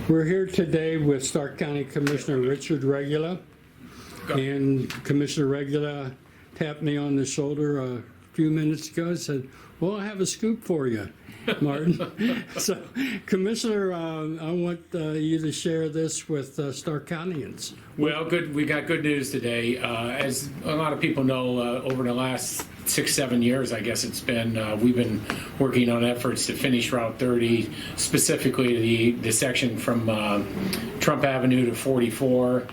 We're here today with Stark County Commissioner Richard Regula. And Commissioner Regula tapped me on the shoulder a few minutes ago and said, well, I have a scoop for you, Martin. So, Commissioner, I want you to share this with Stark Countyans. Well, good. We got good news today. As a lot of people know, over the last 6-7 years, I guess it's been, we've been working on efforts to finish Route 30, specifically the section from Trump Avenue to 44.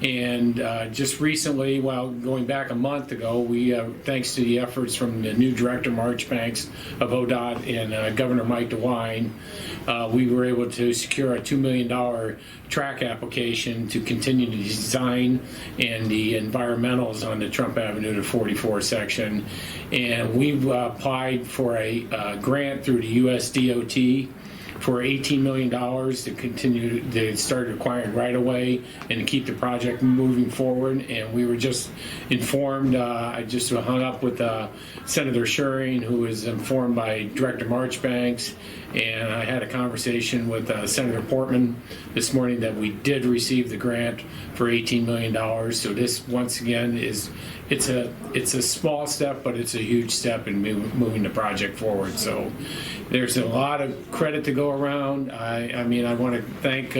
And just recently, well, going back a month ago, we, thanks to the efforts from the new director, Marchbanks of ODOT, and Governor Mike DeWine, we were able to secure a $2 million track application to continue the design and the environmentals on the Trump Avenue to 44 section. And we've applied for a grant through the US DOT for $18 million to continue to start acquiring right-of-way and to keep the project moving forward. And we were just informed, I just hung up with Senator Schuring, who was informed by Director Marchbanks, and I had a conversation with Senator Portman this morning that we did receive the grant for $18 million. So this, once again, it's a small step, but it's a huge step in moving the project forward. So there's a lot of credit to go around. I mean, I want to thank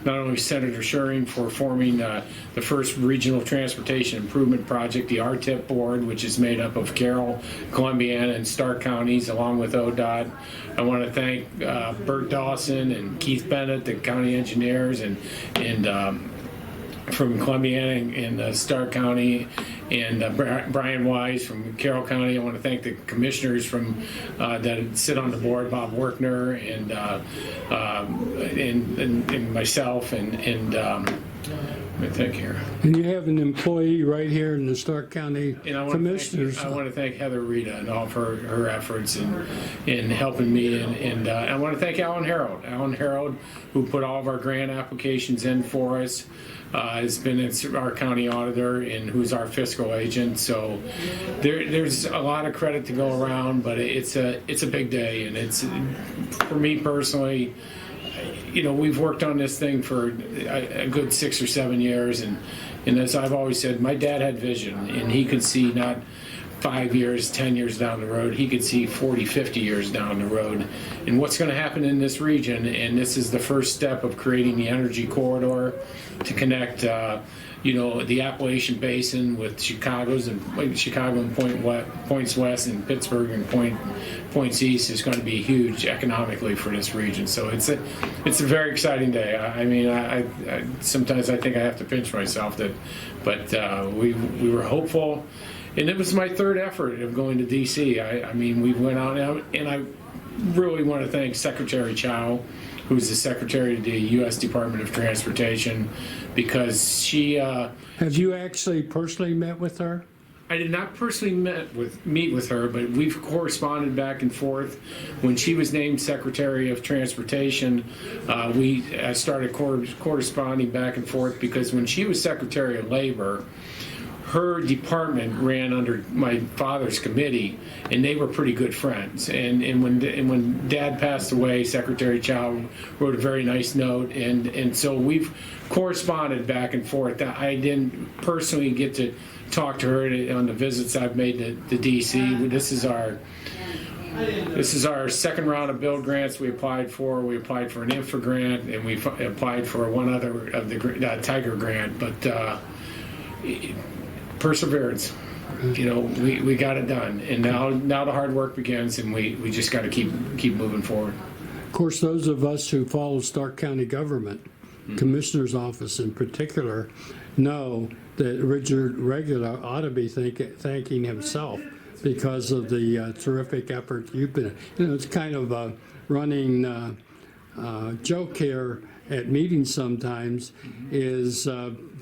not only Senator Schuring for forming the first regional transportation improvement project, the RTIP board, which is made up of Carroll, Columbiana, and Stark counties, along with ODOT. I want to thank Bert Dawson and Keith Bennett, the county engineers, and from Columbiana and Stark County, and Brian Wise from Carroll County. I want to thank the commissioners from that sit on the board, Bob Workner and myself, and let me think here. And you have an employee right here in the Stark County Commissioners. I want to thank Heather Rita and all of her efforts in helping me, and I want to thank Alan Harold, who put all of our grant applications in for us. Has been our county auditor and who's our fiscal agent. So there's a lot of credit to go around, but it's a big day, and it's, for me personally, you know, we've worked on this thing for a good 6 or 7 years, and as I've always said, my dad had vision, and he could see not 5 years, 10 years down the road. He could see 40, 50 years down the road and what's going to happen in this region. And this is the first step of creating the energy corridor to connect, you know, the Appalachian Basin with Chicago and points west, and Pittsburgh and points east is going to be huge economically for this region. So it's a very exciting day. I mean, I sometimes I think I have to pinch myself but we were hopeful. And it was my third effort of going to D.C. I mean, we went out, and I really want to thank Secretary Chow, who's the Secretary of the U.S. Department of Transportation, because she... Have you actually personally met with her? I did not personally meet with her, but we've corresponded back and forth. When she was named Secretary of Transportation, we started corresponding back and forth, because when she was Secretary of Labor, her department ran under my father's committee, and they were pretty good friends. And when Dad passed away, Secretary Chow wrote a very nice note, and so we've corresponded back and forth. I didn't personally get to talk to her on the visits I've made to DC. This is our second round of build grants we applied for. We applied for an infra grant, and we applied for one other of the Tiger grant, but. Perseverance, you know, we got it done, and now the hard work begins, and we just got to keep moving forward. Of course, those of us who follow Stark County government, Commissioner's office in particular, know that Richard Regula ought to be thanking himself because of the terrific effort you've been. You know, it's kind of a running joke here at meetings sometimes is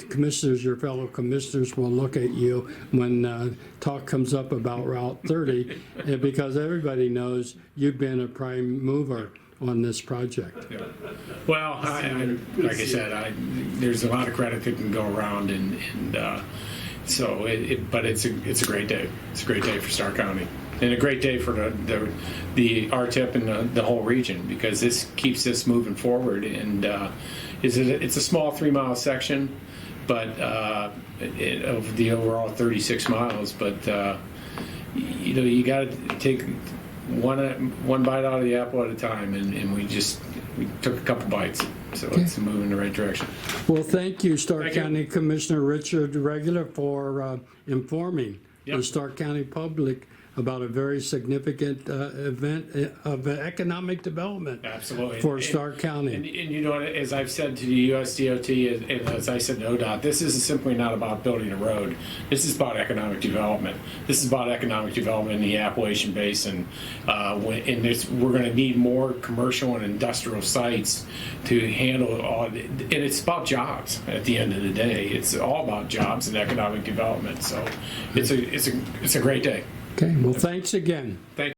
commissioners, your fellow commissioners will look at you when talk comes up about Route 30 because everybody knows you've been a prime mover on this project. Yeah. Well, like I said, there's a lot of credit that can go around, and so but it's a great day. It's a great day for Stark County. And a great day for the RTIP and the whole region, because this keeps this moving forward. And it's a small 3-mile section, but of the overall 36 miles. But you got to take one bite out of the apple at a time, and we took a couple bites. So it's moving in the right direction. Well, thank you, Stark Thank you. County Commissioner Richard Regula, for informing Yep. the Stark County public about a very significant event of economic development Absolutely. for Stark County. And you know, as I've said to the USDOT, and as I said to ODOT, this is simply not about building a road. This is about economic development. This is about economic development in the Appalachian Basin. We're going to need more commercial and industrial sites to handle all. And it's about jobs at the end of the day. It's all about jobs and economic development. So it's a great day. Okay, well, thanks again. Thank you.